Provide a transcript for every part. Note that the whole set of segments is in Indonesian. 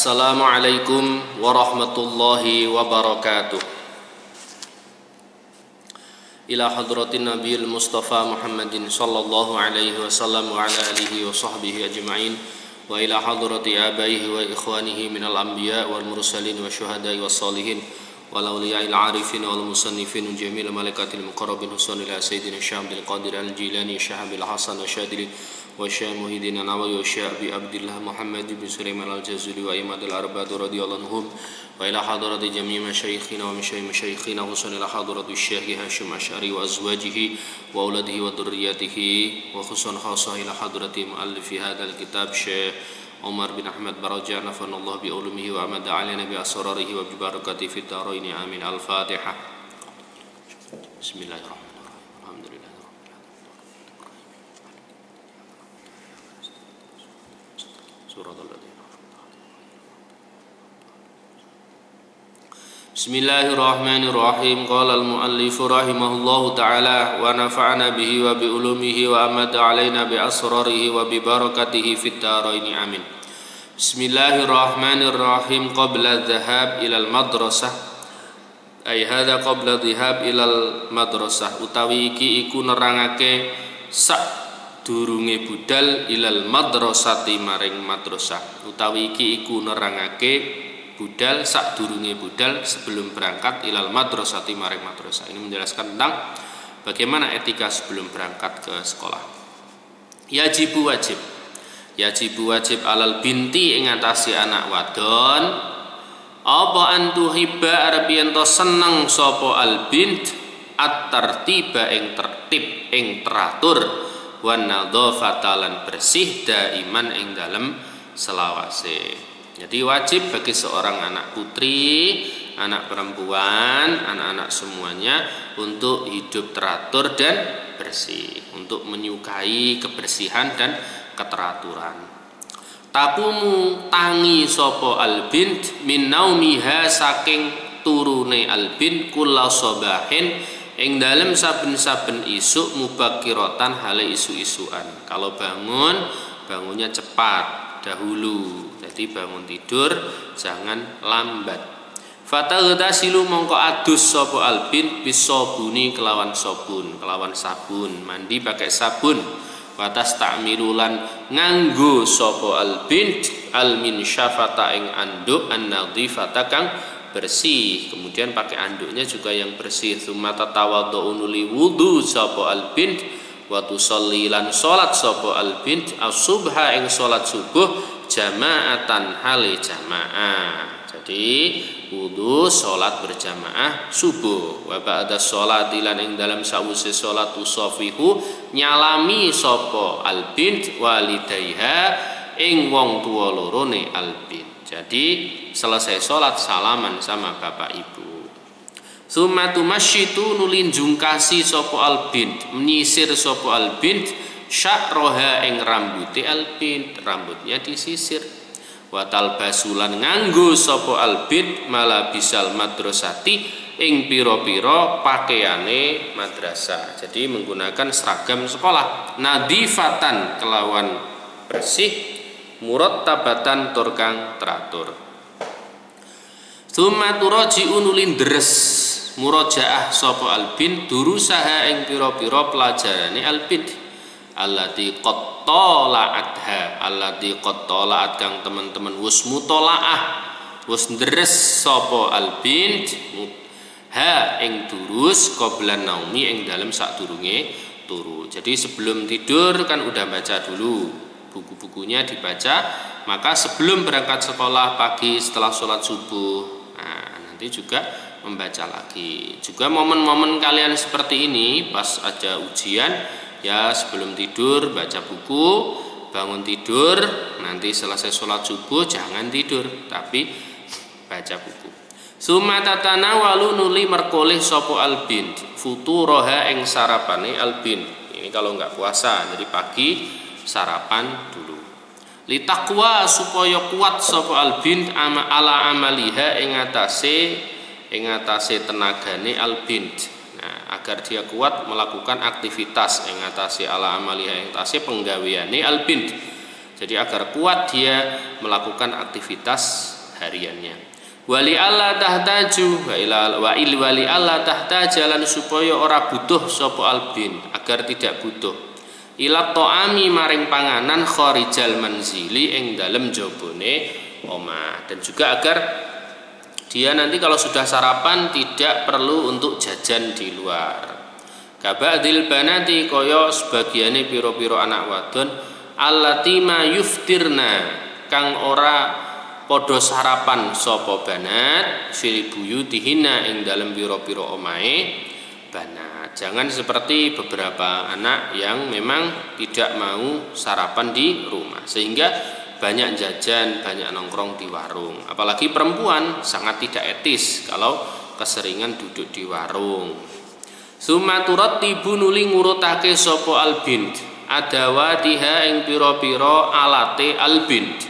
Assalamualaikum warahmatullahi wabarakatuh. Ila hadratin Nabiyil Mustafa Muhammadin sallallahu alaihi wasallam wa ala alihi wa sahbihi ajma'in wa ila hadrati abaihi wa ikhwanihi minal anbiya wal mursalin wa syuhada'i was salihin wal awliya'il arifin wal musannifin jamil malaikatil muqarrabin husan ila sayyidina Syambil Qadir al-Jilani Syahabil Hasan wa Syadili wa Syekh Muhyiddin Nawawi wa Syekh Abi Abdillah Muhammad bin Sulaiman al-Jazuli wa imadil arba'at radhiyallahu anhum wa ila hadrati jami' masyayikhina wa masyayikhina husan ila hadrati Syekh Hasyim Asy'ari wa azwajihi wa auladihi wa dzurriyyatihi wa khususan khassa ila hadrati muallifi hadzal kitab Syekh Umar bin Ahmad Baraja nafanallahu bi ulumihi wa amada alaina bi asrarihi wa bi barakatihi fid dharain amin. Al-Fatihah. Bismillahirrahmanirrahim. Bismillahirrahmanirrahim. Qala al-muallif rahimahullahu ta'ala wa nafa'ana bihi wa bi ulumihi wa amada alaina bi asrarihi wa bi barakatihi fid dharain amin. Bismillahirrahmanirrahim. Qabla dhahab ilal madrasah ay hadza qabla dhahab ilal madrasah utawi iki iku nerangake sak durunge budal ilal madrasati maring madrasah utawi iki iku nerangake budal sak durunge budal sebelum berangkat ilal madrasati maring madrasah. Ini menjelaskan tentang bagaimana etika sebelum berangkat ke sekolah. Yajibu wajib alal binti ing atase anak wadon apa antuhibba arep yen to seneng sapa al bint at-tartiba ing tertib ing teratur wan nadhafata lan bersih daiman ing dalem selawase. Jadi wajib bagi seorang anak putri, anak perempuan, anak-anak semuanya untuk hidup teratur dan bersih, untuk menyukai kebersihan dan keteraturan. Takumu tangi sopo albint min naumiha saking turune albint kula sobahin ing dalem saben-saben isuk mubakiratan hale isu-isuan. Kalau bangunnya cepat dahulu. Jadi bangun tidur jangan lambat. Fataghtasilu mongko adus sapa albint bisabuni kelawan sabun, mandi pakai sabun. Watas ta'milulan nganggo sapa albint alminsyafata ing anduk an-nadhifata kang bersih. Kemudian pakai anduknya juga yang bersih. Tsumma tatawaddu li wudu sapa albint wa tusalli lan salat sapa albint as-subha ing salat subuh jamaatan hale jamaah. Jadi wudu salat berjamaah subuh. Wa ba'da sholati lan ing dalam sawise salat usafihu nyalami sapa albint walidayha ing wong tuwa lorone albint. Jadi selesai salat salaman sama bapak ibu. Tsumma tumasyitu nulin jungkasi sapa albint, menyisir sapa albint sya'roha ing rambuté albint, rambutnya disisir. Watal basulan nganggo sapa albint malabisal madrasati ing pira-pira pakaiane madrasah. Jadi menggunakan seragam sekolah nadifatan kelawan bersih murattabatan tur kang teratur. Tsumma turaji'un ulin deres murajaah sapa albint durusaha ing pira-pira pelajarane albint allati qattalaat kang teman-teman wis mutolaah wis ndres sapa albint ha ing durus qabla naumi ing dalem sadurunge turu. Jadi sebelum tidur kan udah baca dulu, buku-bukunya dibaca, maka sebelum berangkat sekolah pagi setelah sholat subuh, nah nanti juga membaca lagi. Juga momen-momen kalian seperti ini pas ada ujian, ya sebelum tidur baca buku, bangun tidur, nanti selesai sholat subuh jangan tidur, tapi baca buku. Summa tatanawalu nuli merkoleh sopo albint futuroha ing sarapane albint. Ini kalau nggak puasa, jadi pagi sarapan dulu. Litakwa supaya kuat sopo albint ala amaliha ing atase tenagane albint. Nah, agar dia kuat melakukan aktivitas ing atase ala amaliha ing atase penggaweane albint. Jadi agar kuat dia melakukan aktivitas hariannya. Wali Allah tahtaju wali Allah tahtajalan supaya ora butuh sapa albin, agar tidak butuh ila ta'ami maring panganan kharijal manzili ing dalem jabone omah, dan juga agar dia nanti kalau sudah sarapan tidak perlu untuk jajan di luar. Kabadil banati kaya sebagiane pira-pira anak wadon allati ma yuftirna kang ora padha sarapan sapa banat fil buyutihina ing dalem pira-pira omahe banat. Jangan seperti beberapa anak yang memang tidak mau sarapan di rumah sehingga banyak jajan, banyak nongkrong di warung. Apalagi perempuan sangat tidak etis kalau keseringan duduk di warung. Sumaturat tibu nuli ngurutake sapa albint adawatiha ing pira-pira alate albint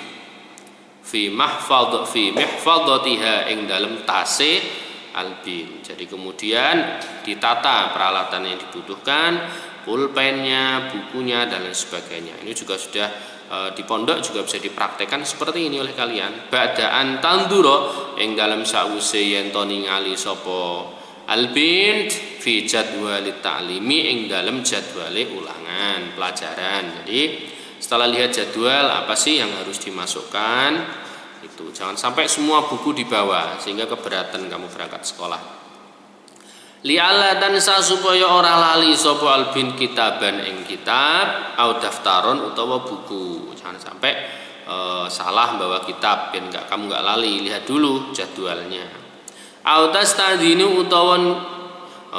fi mihfadatiha ing dalam tase albin. Jadi kemudian ditata peralatan yang dibutuhkan, pulpennya, bukunya dan lain sebagainya. Ini juga sudah di pondok juga bisa dipraktekkan seperti ini oleh kalian. Ba'daan tanduro ing dalam sause yen to ningali sapa albin fi jadwalit ta'limi ing dalam jadwale ulangan pelajaran. Jadi setelah lihat jadwal apa sih yang harus dimasukkan, itu jangan sampai semua buku dibawa sehingga keberatan kamu berangkat sekolah. Li'alla tansa supaya ora lali sapa albin kitaban ing kitab au daftaron utawa buku. Jangan sampai salah bawa kitab ben kamu enggak lali, lihat dulu jadwalnya. Au tastadzinu utawa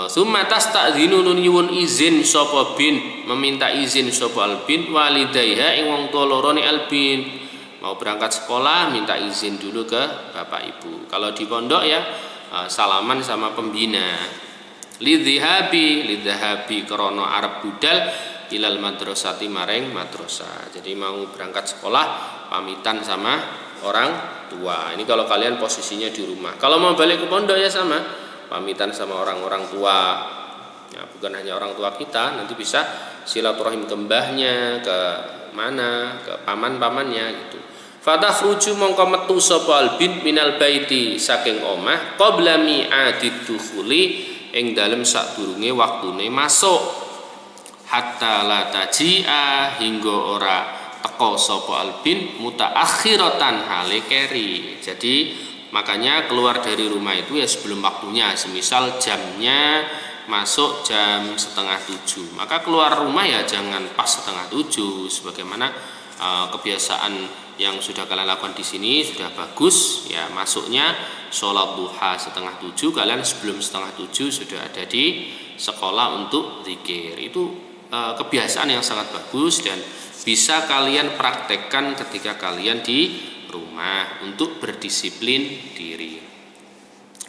summa tastadzinu nyuwun izin sapa bin, meminta izin sapa albin walidayha ing wong tuwa lorone albin. Mau berangkat sekolah minta izin dulu ke bapak ibu. Kalau di pondok ya salaman sama pembina. Lidhahabi krono arep budal ilal madrasati maring madrasah. Jadi mau berangkat sekolah pamitan sama orang tua. Ini kalau kalian posisinya di rumah. Kalau mau balik ke pondok ya sama, pamitan sama orang-orang tua. Ya, bukan hanya orang tua kita, nanti bisa silaturahim ke mbahnya, ke mana, ke paman-pamannya gitu. Fatakhruju mongko metu sapa albin minal baiti saking omah qabla mi'adid dukhuli ing dalem sadurunge waktune masuk, hatta la tajia hingga ora teko sapa albin mutaakhiratan hale keri. Jadi makanya keluar dari rumah itu ya sebelum waktunya. Semisal jamnya masuk jam 6:30, maka keluar rumah ya jangan pas 6:30 sebagaimana kebiasaan yang sudah kalian lakukan di sini sudah bagus ya. Masuknya sholat duha 6:30, kalian sebelum 6:30 sudah ada di sekolah untuk zikir. Itu kebiasaan yang sangat bagus dan bisa kalian praktekkan ketika kalian di rumah untuk berdisiplin diri.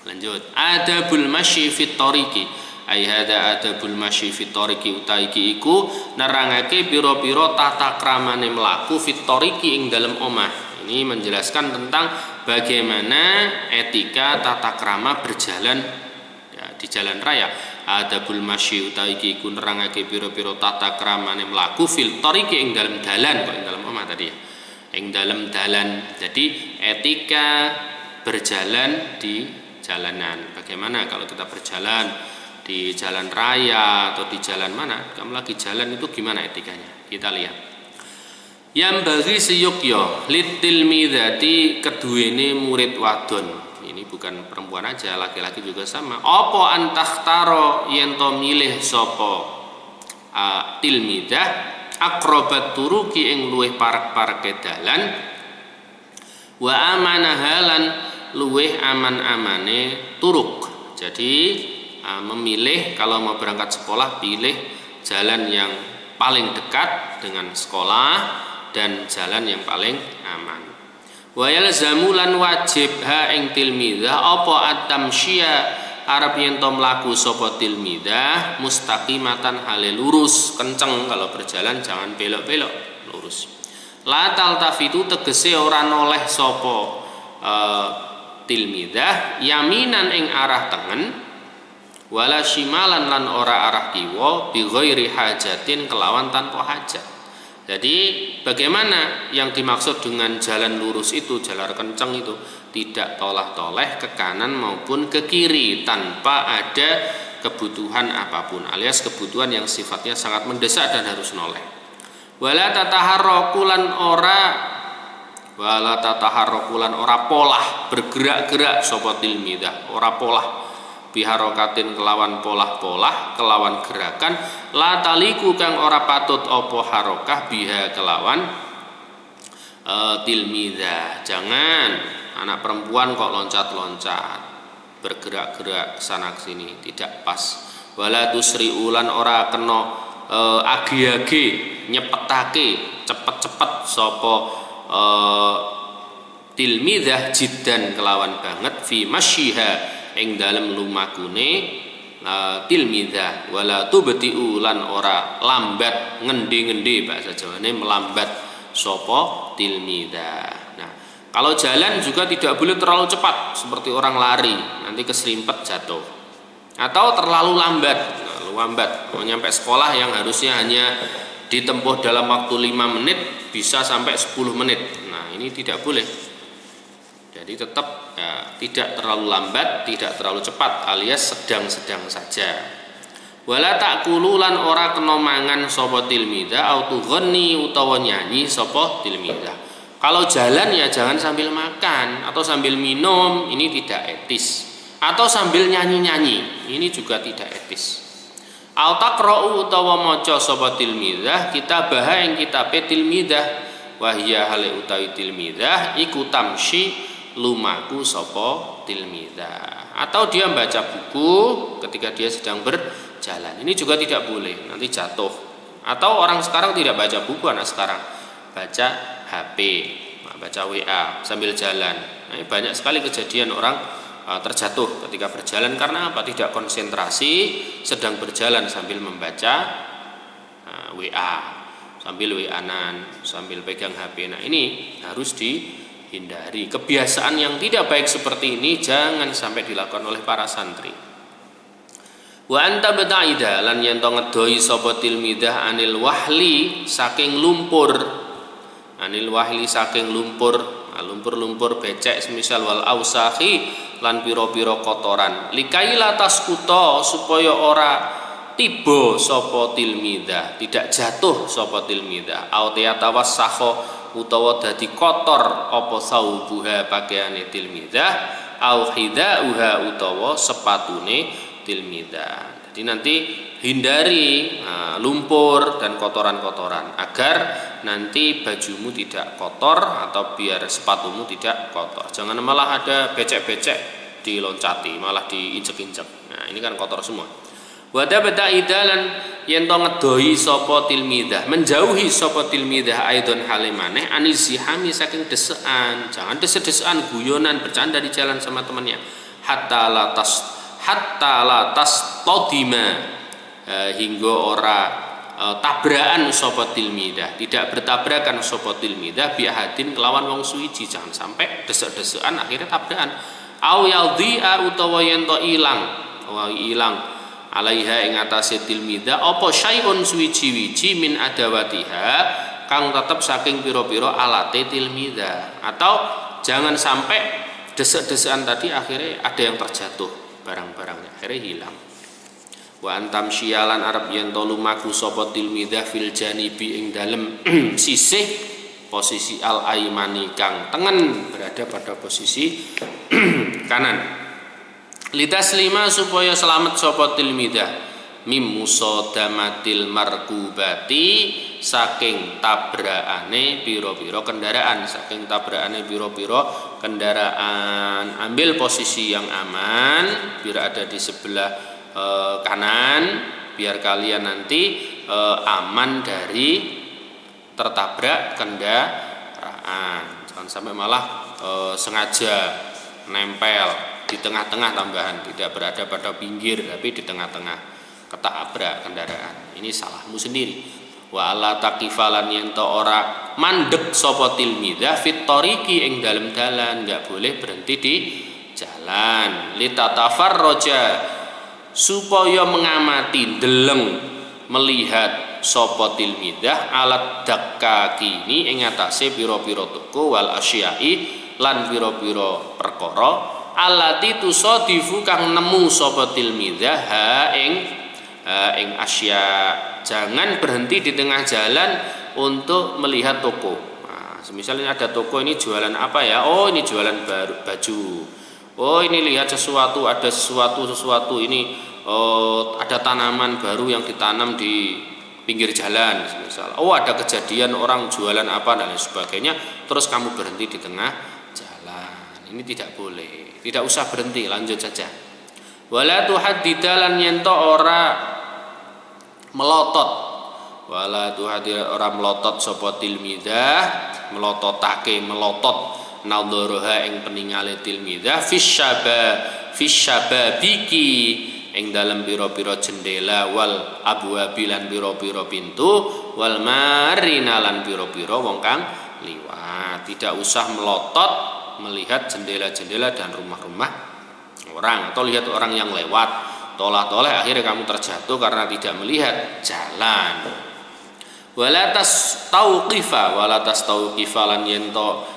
Lanjut, adabul masyi fit tariqi. Ai hada adabul masyi fit tariqi utaiki iku nerangake pira-pira tata kramane mlaku fit tariqi ing dalem omah. Ini menjelaskan tentang bagaimana etika tata krama berjalan ya, di jalan raya. Adabul masyi utaiki iku nerangake pira-pira tata kramane mlaku fil tariqi ing dalem dalan, kok ing dalem omah tadi ya. Ing dalem dalan. Jadi etika berjalan di jalanan. Bagaimana kalau kita berjalan di jalan raya atau di jalan mana? Kamu lagi jalan itu gimana etikanya? Kita lihat. Yang bagi siyukya litil midati keduene murid wadon. Ini bukan perempuan aja, laki-laki juga sama. Apa antakhtaro yen to milih sapa tilmidah akrobat turuki ing luweh parek-pareke dalan wa amanahalan luweh aman-amane turuk. Jadi memilih kalau mau berangkat sekolah pilih jalan yang paling dekat dengan sekolah dan jalan yang paling aman. Wa yalzamu lan wajib ha ing tilmidah apa at-tamsyiya arep yen to mlaku sapa tilmidah mustaqimatan hale lurus kenceng. Kalau berjalan jangan belok-belok, lurus. La taltafitu tegese ora noleh sapa tilmidah yaminan ing arah tengen wala shimalan lan ora arah kiwa bi ghairi hajatin kelawan tanpa hajat. Jadi bagaimana yang dimaksud dengan jalan lurus itu, jalan kencang itu, tidak tolah-toleh ke kanan maupun ke kiri tanpa ada kebutuhan apapun, alias kebutuhan yang sifatnya sangat mendesak dan harus noleh. Wala tataharrakulan ora polah, bergerak-gerak sapa tilmidah, ora polah biharokatin kelawan polah-polah, kelawan gerakan, la taliku kang ora patut opo harokah biha kelawan tilmidah. Jangan anak perempuan kok loncat-loncat, bergerak-gerak sana sini, tidak pas. Wala tusri ulan ora kena agi-agi, nyepetake, cepet-cepet sapa tilmidah jiddan kelawan banget fi masyiha ing dalem lumakune tilmidah. Wala tubti'u lan ora lambat, ngendi-ngendi bahasa Jawane melambat sapa tilmidah. Nah, kalau jalan juga tidak boleh terlalu cepat seperti orang lari, nanti keserimpet jatuh. Atau terlalu lambat, mau nyampe sekolah yang harusnya hanya ditempuh dalam waktu 5 menit bisa sampai 10 menit. Nah, ini tidak boleh. Jadi tetap tidak terlalu lambat, tidak terlalu cepat, alias sedang-sedang saja. Wala takulu lan ora kena mangan sapa tilmidah au tughni utawa nyanyi sapa tilmidah. Kalau jalan ya jangan sambil makan atau sambil minum, ini tidak etis. Atau sambil nyanyi-nyanyi, ini juga tidak etis. Au taqra'u utawa maca sapa tilmidah kitabah ing kitabe tilmidah, wa hiya hale utawi tilmidah iku tamshi lumaku sopo tilmidah, atau dia membaca buku ketika dia sedang berjalan, ini juga tidak boleh, nanti jatuh. Atau orang sekarang tidak baca buku, anak sekarang baca HP, baca WA sambil jalan. Nah, banyak sekali kejadian orang terjatuh ketika berjalan karena apa? Tidak konsentrasi, sedang berjalan sambil membaca WA, sambil WA-an, sambil pegang HP. Nah, ini harus hindari. Kebiasaan yang tidak baik seperti ini jangan sampai dilakukan oleh para santri. Wa anta betaida lan yen to ngedoi sapa tilmidah anil wahli saking lumpur. Anil wahli saking lumpur, lumpur-lumpur becek semisal wal ausahi lan pira-pira kotoran. Likaila taskuta supaya ora tiba sapa tilmidah, tidak jatuh sapa tilmidah. Au tawassaho utawa dadi kotor apa saubuha pakaiane tilmidah, au hidauha utawa sepatune tilmidah. Jadi nanti hindari lumpur dan kotoran-kotoran agar nanti bajumu tidak kotor atau biar sepatumu tidak kotor. Jangan malah ada becek-becek diloncati, malah diinjek-injek. Nah, ini kan kotor semua. Wada beda idalan yen to ngedoi sapa tilmidah, menjauhi sapa tilmidah aidon halimaneh anizihami saking desekan. Jangan dese-desekan, guyonan, bercanda di jalan sama temannya. Hatta latas todima hingga ora tabrakan sapa tilmidah, tidak bertabrakan sapa tilmidah biahadin kelawan wong suwiji. Jangan sampai desek-desekan akhirnya tabrakan. Au yadhi'a utawa yen to ilang alaiha ing atase tilmidah apa syai'un suwiji-wiji min adawatiha kang tetep saking pira-pira alate tilmidah. Atau jangan sampai desek-desekan tadi akhirnya ada yang terjatuh barang-barangnya, akhirnya hilang. Wa antam syialan arab yen to lumaku sapa tilmidah fil janibi ing dalem sisih posisi al aimani kang tengen, berada pada posisi kanan. Litas lima supaya selamat sapa tilmidah mim musadamatil markubati saking tabrakane pira-pira kendaraan, saking tabrakane pira-pira kendaraan. Ambil posisi yang aman, biar ada di sebelah kanan, biar kalian nanti aman dari tertabrak kendaraan. Jangan sampai malah sengaja nempel di tengah-tengah tambahan, tidak berada pada pinggir tapi di tengah-tengah, ketabrak kendaraan. Ini salahmu sendiri. Wa alla taqifalan yen to ora mandek sapa tilmidah fit tariqi ing dalem dalan, enggak boleh berhenti di jalan. Litatafarraja supaya mengamati, deleng, melihat sapa tilmidah alat dakakini ing atase pira-pira toko wal asyai lan pira-pira perkara allati tusadifu kang nemu sapa tilmidah ing asya. Jangan berhenti di tengah jalan untuk melihat toko. Nah, misalnya ada toko ini jualan apa ya? Oh, ini jualan baju. Oh, ini lihat sesuatu, ada sesuatu ini. Oh, ada tanaman baru yang ditanam di pinggir jalan misal. Oh, ada kejadian orang jualan apa dan lain sebagainya, terus kamu berhenti di tengah jalan. Ini tidak boleh. Tidak usah berhenti, lanjut saja. Wala tuhaddidalan yento ora melotot. Wala tuhaddidalan ora melotot sapa tilmidah, melototake melotot nadharaha ing peningale tilmidah fisyababiki ing dalam pira-pira jendela wal abwabi lan pira-pira pintu wal marina lan pira-pira wong kang liwat. Tidak usah melotot melihat jendela-jendela dan rumah-rumah orang atau lihat orang yang lewat toleh-toleh akhirnya kamu terjatuh karena tidak melihat jalan. Wala tastauqifa lan yento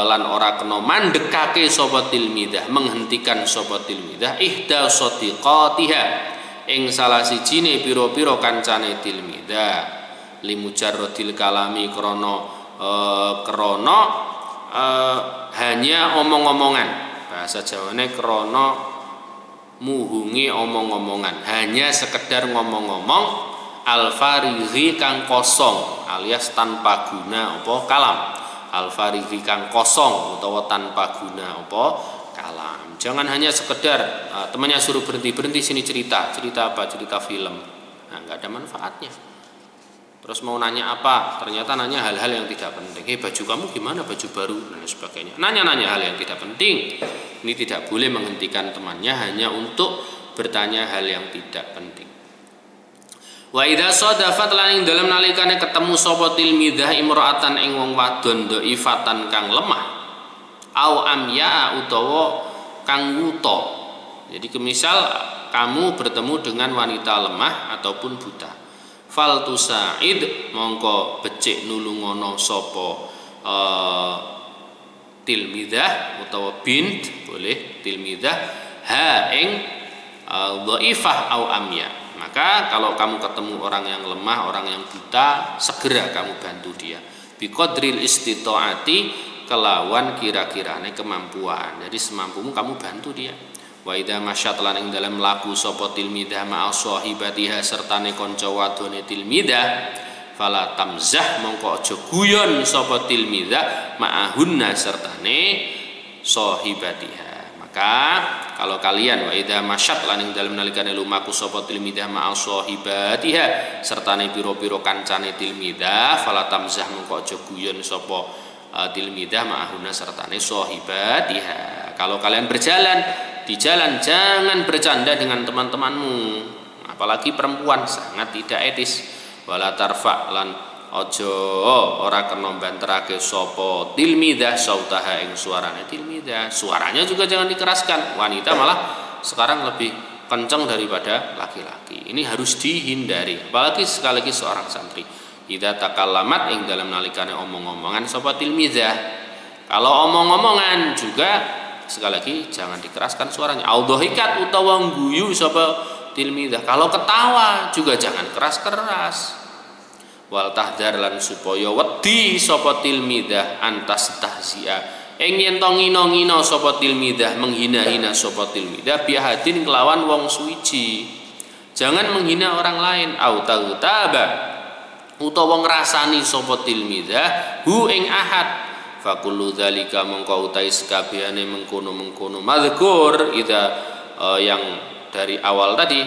lan ora kena mandekake sapa tilmidah menghentikan sapa tilmidah ihda sadiqatiha ing salah sijine pira-pira kancane tilmidah limujarradil kalami krana hanya omong-omongan. Bahasa Jawane krana muhungi omong-omongan, hanya sekedar ngomong-ngomong al-farighi kang kosong alias tanpa guna apa kalam. Al-farighi kang kosong utawa tanpa guna apa kalam. Jangan hanya sekedar temannya suruh berhenti sini cerita apa, cerita film. Nah, enggak ada manfaatnya. Terus mau nanya apa, ternyata nanya hal-hal yang tidak penting. Baju kamu gimana, baju baru dan sebagainya. Nanya hal yang tidak penting. Ini tidak boleh menghentikan temannya hanya untuk bertanya hal yang tidak penting. Wa idza sadafat lan ing dalem nalikane ketemu sapa tilmidah imra'atan ing wong wadon dhaifatan kang lemah au amya utawa kang wuta. Jadi kemisal kamu bertemu dengan wanita lemah ataupun buta. Fal tusaid mongko becik nulungono sapa tilmidah utawa bint boleh tilmidah ha ing dhaifah au amya. Maka kalau kamu ketemu orang yang lemah, orang yang buta, segera kamu bantu dia. Biqadril istitaati kelawan kira-kirane kemampuan. Jadi semampumu kamu bantu dia. Wa idza masyat lan ing dalem laku sapa tilmidah ma'a sahibatiha sertane kanca wadone tilmidah fala tamzah mongko aja guyon sapa tilmidah ma'ahunna sertane sahibatiha. Maka kalau kalian wa idza masyat lan ing dalem nalikane lumaku sapa tilmidah ma'a sahibatiha sertane pira-pira kancane tilmidah fala tamzah mongko aja guyon sapa tilmidah ma'ahunna sertane sahibatiha. Kalau kalian berjalan di jalan jangan bercanda dengan teman-temanmu, apalagi perempuan, sangat tidak etis. Wala tarfa lan ojo ora kena banterake sapa tilmidah sautaha ing suarane tilmidah. Suaranya juga jangan dikeraskan. Wanita malah sekarang lebih kencang daripada laki-laki. Ini harus dihindari, apalagi sekali lagi seorang santri. Idza takallamat ing dalam nalikane omong-omongan sapa tilmidah. Kalau omong-omongan juga sekali lagi jangan dikeraskan suaranya. Audhahikat utawa guyu sapa tilmidah. Kalau ketawa juga jangan keras-keras. Wal tahdhar lan supaya wedi sapa tilmidah antas tahzia. Ing yen to ngina-ngina sapa tilmidah, menghina-hina sapa tilmidah biahadin kelawan wong suwiji. Jangan menghina orang lain. Au taghtaba utawa ngrasani sapa tilmidah hu ing ahad. Fakullu dzalika mongko utai sekabehane mengkono-mengkono madzkur yang dari awal tadi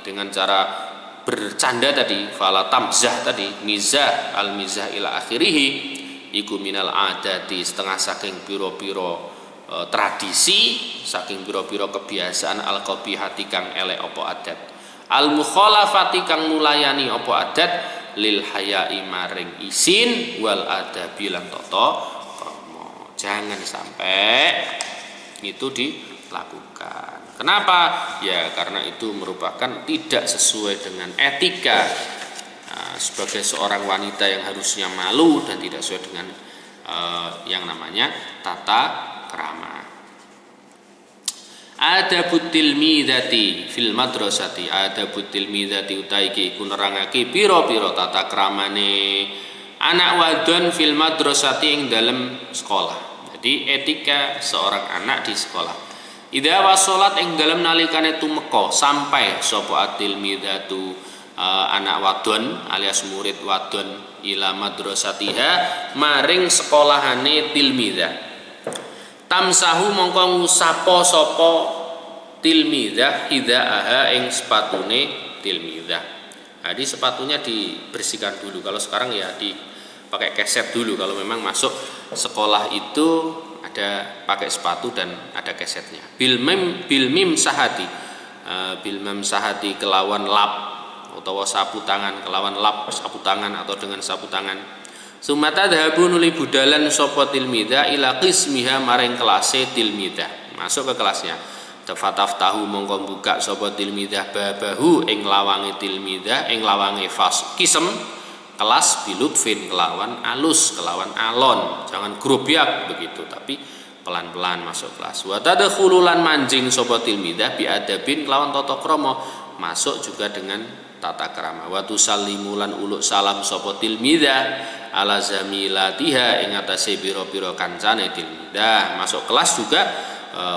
dengan cara bercanda tadi fala tamzah tadi mizah al mizah ila akhirih iku minal adati setengah saking pira-pira tradisi saking pira-pira kebiasaan al qabihati kang elek apa adat al mukhalafati kang nulayani apa adat lil hayai maring isin wal adabi lan tata. Jangan sampai itu dilakukan. Kenapa? Ya karena itu merupakan tidak sesuai dengan etika sebagai seorang wanita yang harusnya malu dan tidak sesuai dengan yang namanya tata krama. Adabut tilmidati fil madrasati, adabut tilmidati utai iku nerangake pira-pira tata kramane anak wadon fil madrasati ing dalam sekolah. Jadi etika seorang anak di sekolah. Idza wasolat ing dalam nalikane tumeka sampai sapa atilmidatu anak wadon alias murid wadon ila madrasatiha maring sekolahane tilmidah. Tamsahu mongko ngusapa sapa tilmidah hidaaha ing sepatune tilmidah. Jadi sepatunya dibersihkan dulu. Kalau sekarang ya dipakai keset dulu. Kalau memang masuk sekolah itu ada pakai sepatu dan ada kesetnya. Bil mim sahati. Bil mim sahati kelawan lap atau sapu tangan, kelawan lap sapu tangan atau dengan sapu tangan. Sumata dhahabu nuli budalan sapa tilmidah ila qismiha maring kelase tilmidah. Masuk ke kelasnya. Tafataf tahu mongko buka sapa tilmidah babahu ing lawange tilmidah ing lawange fas kisem kelas bilutfin kelawan alus kelawan alon, jangan grobyak begitu tapi pelan-pelan masuk kelas. Wa tadkhululan manjing sapa tilmidah bi adabin kelawan tata krama, masuk juga dengan tata krama. Wa tusallimulan uluk salam sapa tilmidah ala zamilatiha ing atase pira-pira kancane tilmidah. Masuk kelas juga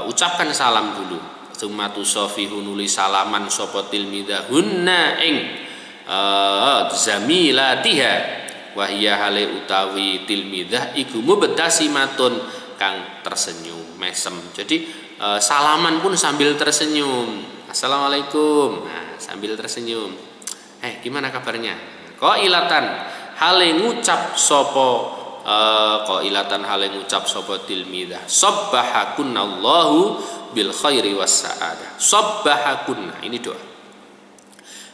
ucapkan salam dulu. Sumatu safihu nuli salaman sapa tilmidah hunna ing zamilatiha wa hiya hale utawi tilmidah iku mubtasimatun kang tersenyum mesem. Jadi salaman pun sambil tersenyum. Assalamualaikum. Nah, sambil tersenyum. Gimana kabarnya? Qailatan hale ngucap sapa qailatan hale ngucap sapa tilmidah sabbahakunallahu bil khairi was saadah. Sabbahakunna, ini doa.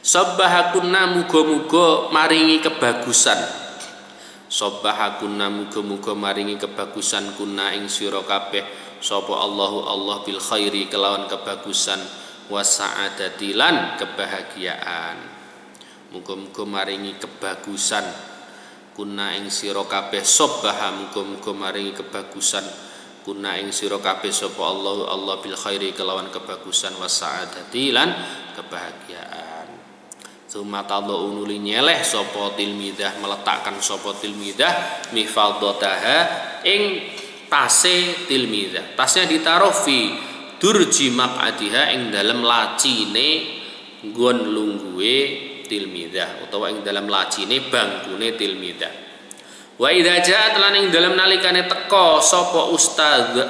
Sabbahakunna muga-muga maringi kebagusan. Sabbahakunna muga-muga maringi kebagusan kunna ing sira kabeh sapa Allahu Allah bil khairi kelawan kebagusan was saadati lan kebahagiaan. Muga-muga maringi kebagusan kuna ing sira kabeh sabbaha muga-muga maringi kebagusan kuna ing sira kabeh sapa Allah bil khairi kelawan kebagusan was saadati lan kebahagiaan. Sumatadhu nuli nyeleh sapa tilmidah meletakkan sapa tilmidah mifadhataha ing tase tilmidah. Tasnya ditaruh fi durji maq'adiha ing dalem lacine nggon lungguhe tilmidah utawa ing dalam lacine bangkune tilmidah. Wa idza ja'at lan ing dalam nalikane teka sapa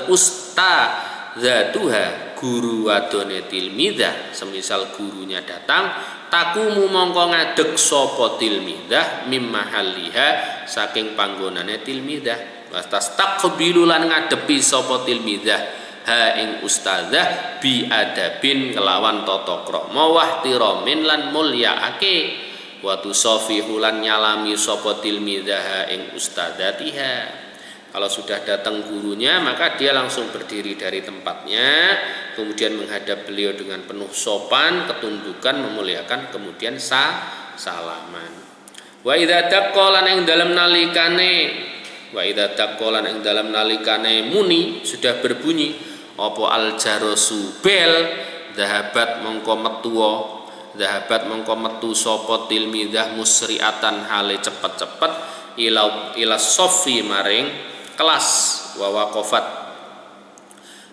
ustadzatuha guru wadone tilmidah, semisal gurunya datang, takumu mongko ngadeg sapa tilmidah mim mahalliha saking panggonane tilmidah. Wastas taqbilu lan ngadepi sapa tilmidah ha ing ustadzah bi adabin kelawan tata krama wahtiramin lan mulyaake wa tusafihu lan nyalami sapa tilmidzah ing ustadzatiha. Kalau sudah datang gurunya maka dia langsung berdiri dari tempatnya, kemudian menghadap beliau dengan penuh sopan, ketundukan, memuliakan, kemudian salaman. Wa idza taqalan ing dalam nalikane muni sudah berbunyi apa al jarasu bel dhahabat mongko metu sapa tilmidah musriatan hale cepet-cepet ila sofi maring kelas wa waqafat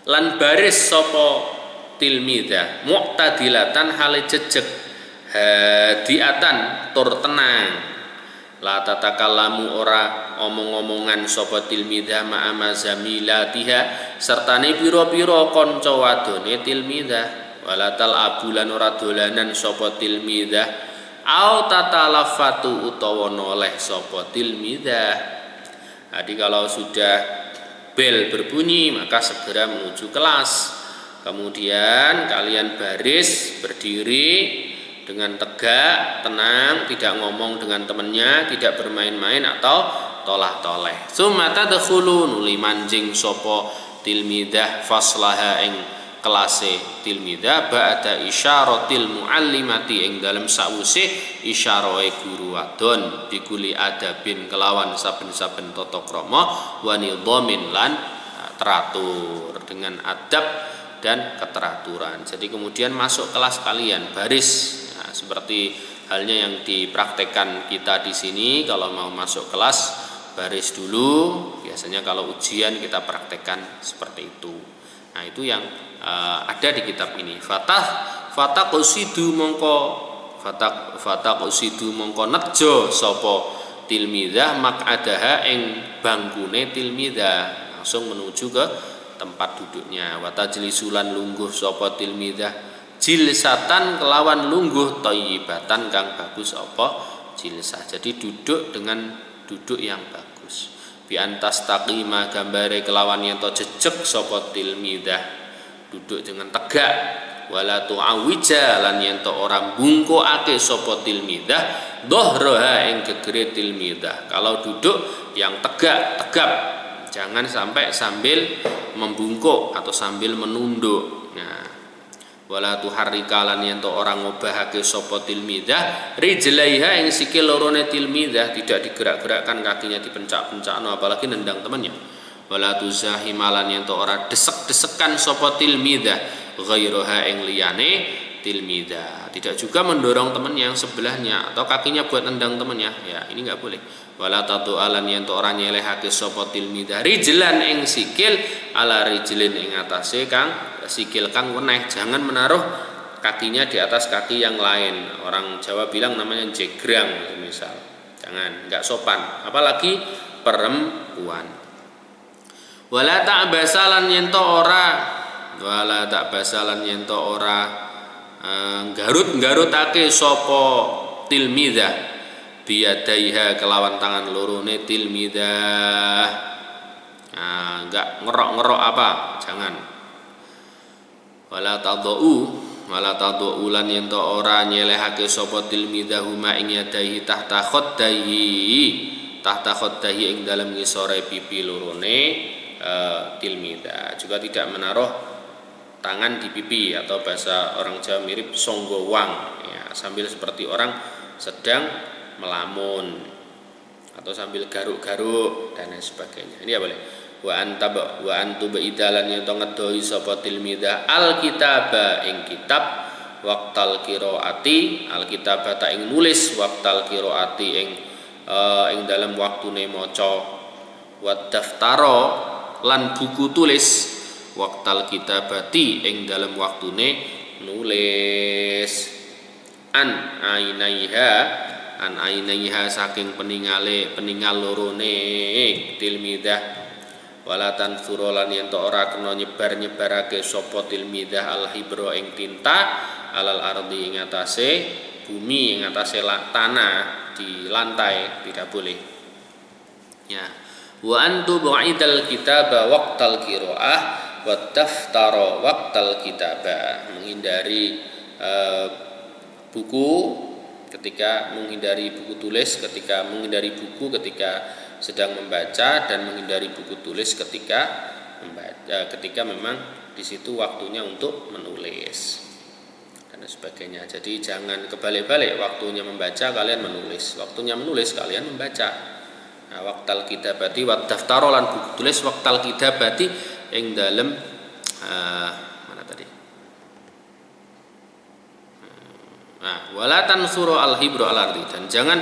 lan baris sapa tilmidah mu'tadilatan hale jejeg hadiatan tur tenang la tatakallamu ora omong-omongan sapa tilmidah ma'ama zamilatiha sertane pira-pira kanca wadone tilmidah wala tal abulan ora dolanan sapa tilmidah au tatalafatu utawa noleh sapa tilmidah. Jadi kalau sudah bel berbunyi maka segera menuju kelas, kemudian kalian baris berdiri dengan tegak, tenang, tidak ngomong dengan temannya, tidak bermain-main atau tolah-toleh. Summa tadkhulu nuli manjing sapa tilmidah faslaha ing kelase tilmidah ba'da isyaratil muallimati ing dalem sawuse isyarahe guru wadon bikuli adabin kelawan saben-saben tata krama wa nidhamin lan teratur dengan adab dan keteraturan. Jadi kemudian masuk kelas kalian baris, nah, seperti halnya yang dipraktekkan kita di sini. Kalau mau masuk kelas baris dulu, biasanya kalau ujian kita praktekkan seperti itu. Nah itu yang ada di kitab ini. Fataqsidu mongko nejo sapa tilmidah maq'adaha ing bangkune tilmidah, langsung menuju ke tempat duduknya. Wa tajlisulan lungguh sapa tilmidah jilsatan kelawan lungguh thayyibatan kang bagus apa jilsah. Jadi duduk dengan duduk yang bagus. Bi antas taqima gambare kelawan yen to jejeg sapa tilmidah duduk dengan tegak. Wala tu'awija lan yen to ora bungkukake sapa tilmidah dhahraha ing gegere tilmidah. Kalau duduk yang tegak, jangan sampai sambil membungkuk atau sambil menunduk. Nah, wala tuharrika lan yen to ora ngobahake sapa tilmidah rijlaiha ing sikil lorone tilmidah, tidak digerak-gerakkan kakinya dipencak-pencakno apalagi nendang temannya. Wala tuzahimalan yen to ora desek-desekan sapa tilmidah ghairaha ing liyane tilmidah, tidak juga mendorong teman yang sebelahnya atau kakinya buat nendang temannya, ya ini enggak boleh. Wala tatu'alan yen to ora nyelehake sapa tilmidah rijlan ing sikil ala rijlin ing atase kang sikil kang weneh, jangan menaruh kakinya di atas kaki yang lain. Orang Jawa bilang namanya jegrang misal. Jangan, enggak sopan, apalagi perempuan. Wala ta'basalan yen to ora garut-garutake sapa tilmidah biyadaiha kelawan tangan lorone tilmidah. Nah, enggak ngerok-ngerok apa, jangan. Wala tadau lan yen to ora nyelehake sapa tilmidah huma ing yadaihi tahta khoddaihi ing dalem ngisore pipi lorone tilmidah. Juga tidak menaruh tangan di pipi atau bahasa orang Jawa mirip songgowang, ya, sambil seperti orang sedang melamun atau sambil garuk-garuk dan lain sebagainya. Ini ya boleh. Wa antu baidalan yang to ngedoi sapa tilmidah alkitaba ing kitab waqtal qiraati alkitaba ta ing nulis waqtal qiraati ing dalam waktune maca wa daftara lan buku tulis waqtal kitabati ing dalam waktune nulis an ainaiha saking peningal lorone tilmidah walatan surolan yen to ora kena nyebarake sapa tilmidah alhibra ing tinta alal ardi ing atase bumi ing atase tanah di lantai, tidak boleh. Ya. Wa antu ba'idal kitaba waqtal qiraah wa daftara waqtal kitaba, menghindari buku ketika menghindari buku tulis ketika menghindari buku ketika sedang membaca dan menghindari buku tulis ketika membaca ketika memang di situ waktunya untuk menulis dan sebagainya. Jadi jangan kebalik-balik, waktunya membaca kalian menulis, waktunya menulis kalian membaca. Nah, waqtal kitabati wa daftara lan buku tulis waqtal kitabati ing dalem mana tadi? Nah, wala tansuru al-hibru al-ardi, dan jangan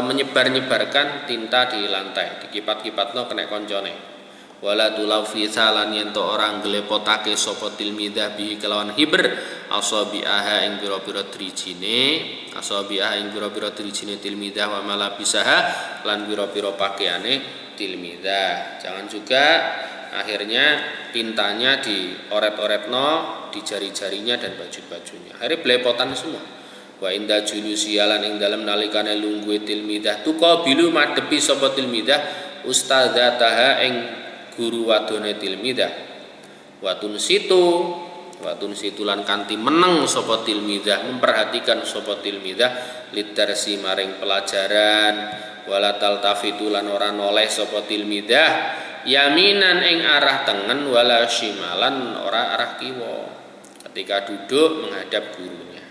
menyebar-nyebarkan tinta di lantai, dikipat-kipatno kena koncone. Wala tulawfisa lan yen to orang glepotake sapa tilmidah bi kelawan hibr asabiha ing pira-pira drijine tilmidah wa malabisaha lan pira-pira pakaiane tilmidah. Jangan juga akhirnya tintanya dioret-oretno di jari-jarinya dan baju-bajunya, akhirnya belepotan semua. Wa inda julusialan ing dalem nalikane lungguhe tilmidah tuqa bilu madhepi sapa tilmidah ustadzataha ing guru wadone tilmidah watun situ lan kanthi meneng sapa tilmidah memperhatikan sapa tilmidah lidarsi maring pelajaran wala taltafitu lan ora noleh sapa tilmidah yaminan ing arah tengen wala shimalan ora arah kiwa. Ketika duduk menghadap gurunya.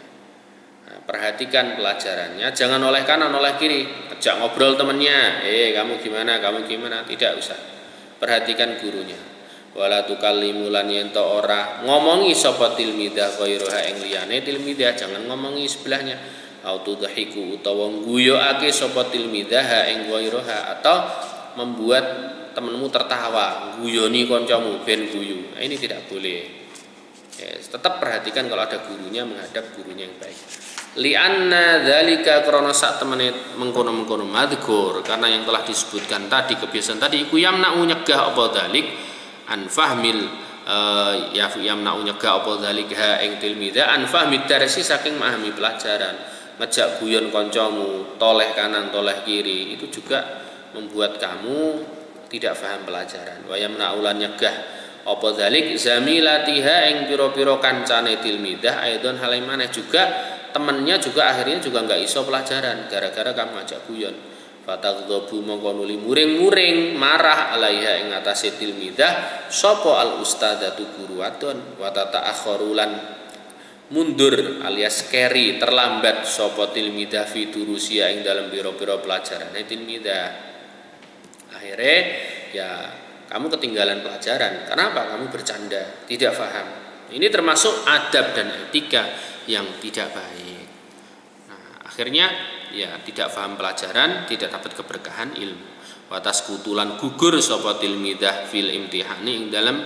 Nah, perhatikan pelajarannya, jangan oleh kanan oleh kiri, ajak ngobrol temennya, kamu gimana, tidak usah. Perhatikan gurunya. Wala tukallimu lan yento ora ngomongi sapa tilmidah ghairuha ing liyane tilmidah, jangan ngomongi sebelahnya. Au tudhiku utawa guyokake sapa tilmidah ing ghairuha, atau membuat temanmu tertawa, guyoni kancamu ben guyu. Nah, ini tidak boleh. Tetap perhatikan kalau ada gurunya, menghadap gurunya yang baik. Li'anna dzalika krana sak temene mengkono-mengkono madhkur, karena yang telah disebutkan tadi, kebiasaan tadi iku yamna'u nyegah apa dzalik an fahmil yamna'u nyegah apa dzalik ha ing tilmidah an fahmid darsi saking memahami pelajaran. Ngejak guyon kancamu toleh kanan toleh kiri itu juga membuat kamu tidak paham pelajaran. Wa yamna'u lan nyegah apa dzalik zamilatiha ing pira-pira kancane tilmidah aidon halaimane juga temennya juga akhirnya juga enggak iso pelajaran gara-gara kamu ngajak guyon. Fataghdhabu mongko nuli muring-muring marah alaiha ing atase tilmidah sapa al ustadzatu guru wadon wa tata'akharulan mundur alias keri terlambat sapa tilmidah fi durusia ing dalam pira-pira pelajarane tilmidah. Akhirnya ya kamu ketinggalan pelajaran. Kenapa? Kamu bercanda, tidak paham. Ini termasuk adab dan etika yang tidak baik. Nah, akhirnya ya tidak paham pelajaran, tidak dapat keberkahan ilmu. Watas kutulan gugur sapa tilmidah fil imtihani ing dalam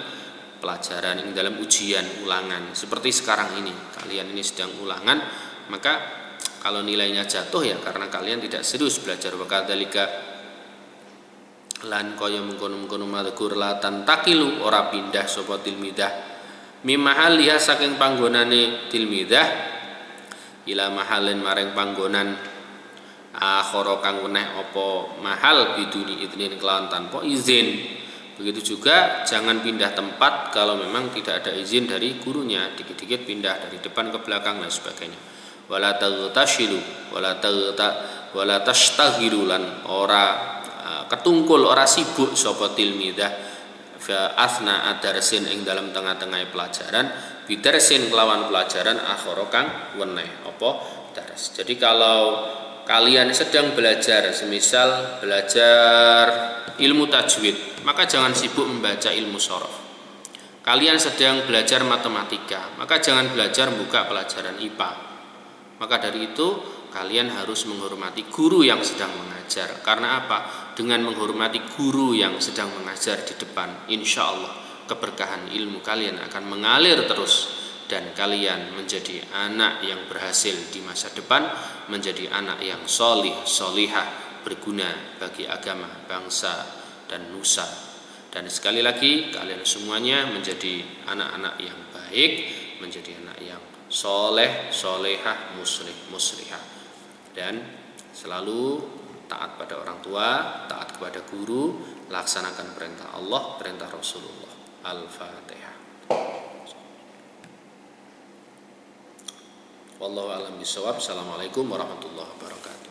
pelajaran, ing dalam ujian ulangan. Seperti sekarang ini, kalian ini sedang ulangan, maka kalau nilainya jatuh ya karena kalian tidak serius belajar. Wakadzalika lan kaya mengkono-mengkono madhkur la tantakilu ora pindah sapa tilmidah mimahal liha saking panggonane tilmidah ila mahalin maring panggonan akhara kang weneh apa mahal biduni idnin kelawan tanpa izin. Begitu juga jangan pindah tempat kalau memang tidak ada izin dari gurunya, dikit-dikit pindah dari depan ke belakang dan sebagainya. Wala taghtashilu wala tashtaghilu lan ora ketungkul ora sibuk sapa tilmidah fa asna adarsin ing dalam tengah-tengah pelajaran bidarsin kelawan pelajaran akhara kang weneh apa daras. Jadi kalau kalian sedang belajar, semisal belajar ilmu tajwid, maka jangan sibuk membaca ilmu shorof. Kalian sedang belajar matematika, maka jangan belajar buka pelajaran IPA. Maka dari itu kalian harus menghormati guru yang sedang mengajar. Karena apa? Dengan menghormati guru yang sedang mengajar di depan, insya Allah keberkahan ilmu kalian akan mengalir terus, dan kalian menjadi anak yang berhasil di masa depan, menjadi anak yang solih, solihah, berguna bagi agama, bangsa, dan nusa. Dan sekali lagi kalian semuanya menjadi anak-anak yang baik, menjadi anak yang soleh, solehah, muslih, muslihah, dan selalu taat pada orang tua, taat kepada guru, laksanakan perintah Allah, perintah Rasulullah. Al-Fatihah. Wallahu a'lam bishawab. Assalamualaikum warahmatullahi wabarakatuh.